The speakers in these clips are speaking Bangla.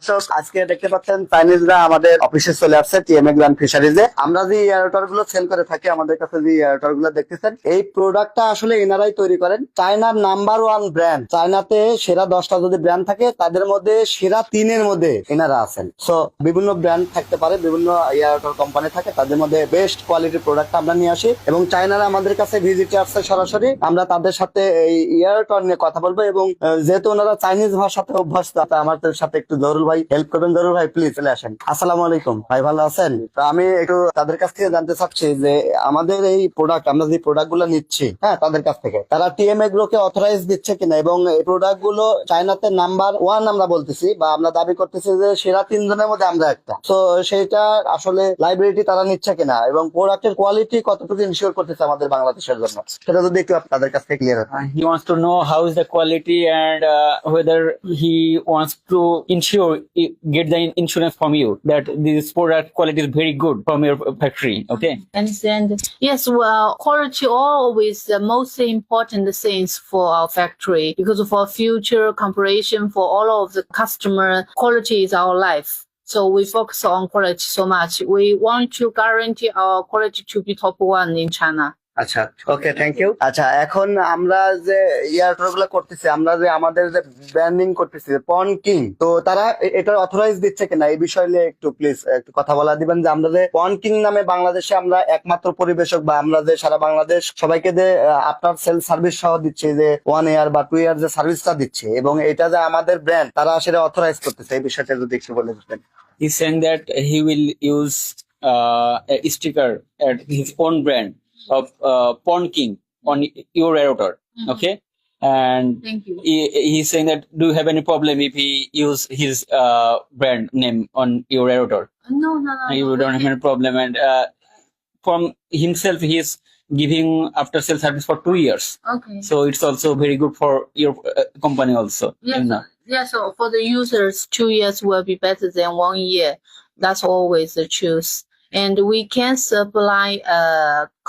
দর্শক, আজকে দেখতে পাচ্ছেন চাইনিজরা আমাদের অফিসে চলে আসছে টিএমএ গ্র্যান্ড ফিশারিজে। আমরা যে এয়ারটার গুলো সেল করে থাকি, আমাদের কাছে যে এয়ারটার গুলো দেখতেছেন, এই প্রোডাক্টটা আসলে এনারাই তৈরি করেন। চায়নার নাম্বার 1 ব্র্যান্ড, চায়নাতে সেরা 10টা যদি ব্র্যান্ড থাকে তাদের মধ্যে সেরা 3-এর মধ্যে এনারা আছেন। সো বিভিন্ন ব্র্যান্ড থাকতে পারে, বিভিন্ন এয়ারটার কোম্পানি থাকে, তাদের মধ্যে বেস্ট কোয়ালিটির প্রোডাক্ট আমরা নিয়ে আসি এবং চায়নারা আমাদের কাছে ভিজিটে আসছে সরাসরি। আমরা তাদের সাথে এই এয়ারটার নিয়ে কথা বলবো এবং যেহেতু ওনারা চাইনিজ ভাষাতে অভ্যস্ত, আমাদের সাথে একটু জরুল ভাই হেল্প করবেন। জরুল ভাই প্লিজ চলে আসেন। আসসালামু আলাইকুম ভাই, ভালো আছেন? তো আমি একটু তাদের কাছ থেকে জানতে চাচ্ছি যে আমাদের এই প্রোডাক্ট, আমরা যে প্রোডাক্ট গুলো নিচ্ছি, হ্যাঁ, তাদের কাছ থেকে তারা টিএমএ গুলোকে অথরাইজ দিচ্ছে কিনা এবং এই প্রোডাক্ট গুলো চায়নাতে নাম্বার 1 আমরা বলতেছি বা আমরা দাবি করতেছি যে সেরা 3 জনের মধ্যে আমরা একটা। তো সেইটা আসলে লাইব্রেরিটি তারা নিচ্ছে কিনা এবং প্রোডাক্টের কোয়ালিটি কতটুকু ইনশিওর করতেছে আমাদের বাংলাদেশের জন্য, সেটা যদি একটু তাদের কাছ থেকে ক্লিয়ার হয়। He wants to know how is the quality and whether he wants to get the insurance from you that this product quality is very good from your factory. Okay. Understand? Yes, well, quality always the most important things for our factory because for future comparison for all of the customer, quality is our life. So we focus on quality so much. We want to guarantee our quality to be top 1 in China. আচ্ছা, ওকে, থ্যাংক ইউ। আচ্ছা, এখন আমরা যে ইয়ারটার গুলো করতেছি, আমরা যে আমাদের যে ব্র্যান্ডিং করতেছি পন কিং, তো তারা এটা অথরাইজ দিচ্ছে কিনা এই বিষয়ে নিয়ে একটু প্লিজ একটু কথা বলা দিবেন যে আমরা যে পন কিং নামে বাংলাদেশে আমরা একমাত্র পরিবেশক বা আমরা যে সারা বাংলাদেশ সবাইকে যে আফটার সেল সার্ভিস সহ দিচ্ছি, যে 1 ইয়ার বা 2 ইয়ার যে সার্ভিসটা দিচ্ছে এবং এটা যে আমাদের ব্র্যান্ড, তারা সেটা অথরাইজ করতেছে, এই বিষয়টা যদি একটু বলে দিতেন। He's saying that he will use a sticker at his own brand of Pond King on your router. Mhm. Okay. And Thank you. he's saying that do you have any problem if he use his brand name on your router? No. You don't have any problem. And from himself, he is giving after sales service for 2 years. Okay. So it's also very good for your company also. Yes. You know? Yeah, so for the users, 2 years will be better than 1 year. That's always the choice. And we can supply a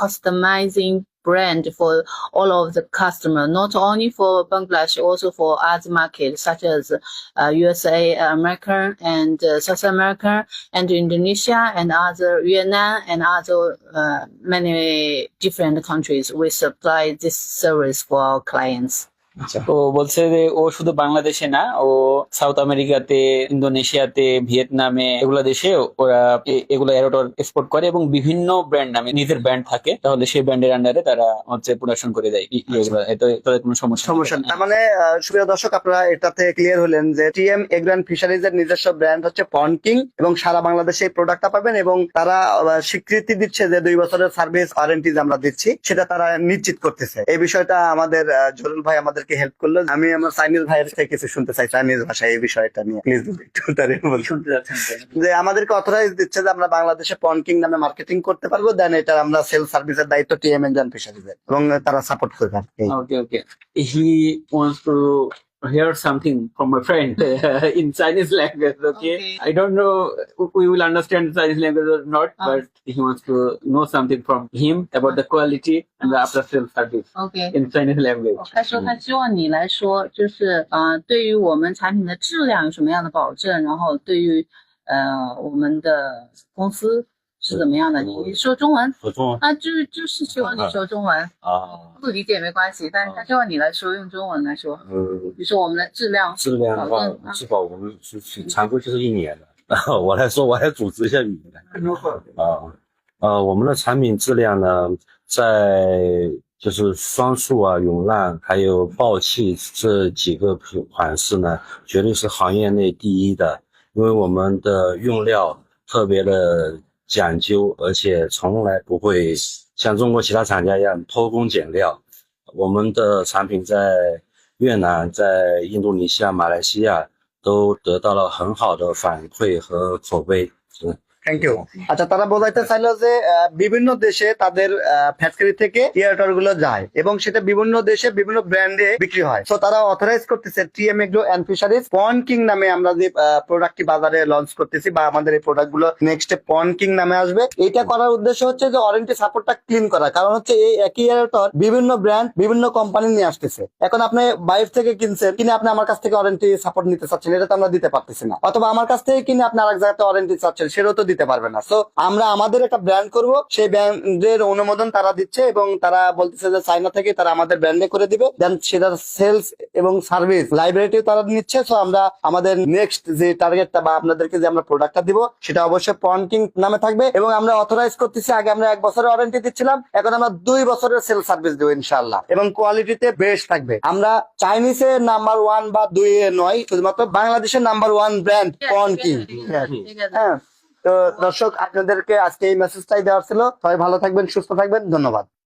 customizing brand for all of the customer, not only for Bangladesh, also for other markets such as USA, America, and South America, and Indonesia, and other Vietnam, and other many different countries. We supply this service for our clients. তো বলছে যে ও শুধু বাংলাদেশে না, ও সাউথ আমেরিকাতে, ইন্দোনেশিয়াতে, ভিয়েতনামে, এগুলা দেশে ওরা এগুলো এরোটর এক্সপোর্ট করে এবং বিভিন্ন ব্র্যান্ড নামে নিজের ব্র্যান্ড থাকে, তাহলে সেই ব্র্যান্ডের আন্ডারে তারা হচ্ছে প্রোডাকশন করে দেয় এগুলো। এতে তাদের কোনো সমস্যা সমস্যা নেই। তার মানে সুপ্রিয় দর্শক, আপনারা এটাতে ক্লিয়ার হলেন যে টিএম এগ্রান ফিশারিজ এর নিজস্ব ব্র্যান্ড হচ্ছে পন কিং এবং সারা বাংলাদেশে এই প্রোডাক্টটা পাবেন এবং তারা স্বীকৃতি দিচ্ছে যে 2 বছরের সার্ভিস ওয়ারেন্টি আমরা দিচ্ছি, সেটা তারা নিশ্চিত করতেছে। এই বিষয়টা আমাদের জরুল ভাই আমাদেরকে হেল্প করলো। আমি আমার চাইনিজ ভাইয়ের থেকে কিছু শুনতে চাই চাইনিজ ভাষায় এই বিষয়টা নিয়ে, প্লিজ একটু শুনতে যাচ্ছেন যে আমাদেরকে অথরাইজ দিচ্ছে যে আমরা বাংলাদেশে পন কিং নামে মার্কেটিং করতে পারবো, দেন এটা আমরা সেল সার্ভিসের দায়িত্ব টিএম এগ্রান ফিশারিজের এবং তারা সাপোর্ট করবে। Okay. He wants to hear something from my friend in Chinese language. Okay. I don't know we will understand Chinese language or not, but he wants to know something from him about the quality and the after sales service Okay. in Chinese language. Thank you. আচ্ছা, তারা বোঝাইতে চাইলো যে বিভিন্ন দেশে তাদের ফ্যাক্টরি থেকে ইয়ারটর গুলো যায় এবং সেটা বিভিন্ন দেশে বিভিন্ন ব্র্যান্ডে বিক্রি হয়। তো তারা অথরাইজ করতেছে টিএম এগ্রো এন্ড ফিশারিজ পন কিং নামে আমরা যে প্রোডাক্টটি বাজারে লঞ্চ করতেছি বা আমাদের এই প্রোডাক্ট গুলো নেক্সট পন কিং নামে আসবে। এটা করার উদ্দেশ্য হচ্ছে যে ওয়ারেন্টি সাপোর্টটা ক্লিন করা, কারণ হচ্ছে এই একই ইয়ারটর বিভিন্ন ব্র্যান্ড বিভিন্ন কোম্পানি নিয়ে আসতেছে। এখন আপনি বাইরে থেকে কিনছেন, কিনে আপনি আমার কাছ থেকে ওয়ারেন্টি সাপোর্ট নিতে চাচ্ছেন, এটা তো আমরা দিতে পারতেছি না। অথবা আমার কাছ থেকে কিনে আপনি আরেক জায়গাতে ওয়ারেন্টি চাচ্ছেন, সেটাও তো দিতে পারবে না। সো আমরা আমাদের একটা ব্র্যান্ড করব, সেই ব্র্যান্ডের অনুমোদন তারা দিচ্ছে এবং তারা বলতেছে যে চায়না থেকে তারা আমাদের ব্র্যান্ডে করে দিবে, দেন সেটার সেলস এবং সার্ভিস লাইব্রেরিটিও তারা নিচ্ছে। সো আমরা আমাদের নেক্সট যে টার্গেটটা বা আপনাদেরকে যে আমরা প্রোডাক্টটা দিব সেটা অবশ্যই পন কিং নামে থাকবে এবং আমরা অথরাইজ করতেছি। আগে আমরা 1 বছরের ওয়ারেন্টি দিচ্ছিলাম, এখন আমরা 2 বছরের সেল সার্ভিস দেবো ইনশাআল্লাহ এবং কোয়ালিটিতে বেস্ট থাকবে। আমরা চাইনিজের নাম্বার 1 বা 2 এ নয়, শুধুমাত্র বাংলাদেশের নাম্বার 1 ব্র্যান্ড পন কিং। হ্যাঁ, তো দর্শক আপনাদেরকে আজকে এই মেসেজটাই দেওয়ার ছিল। সবাই ভালো থাকবেন, সুস্থ থাকবেন, ধন্যবাদ।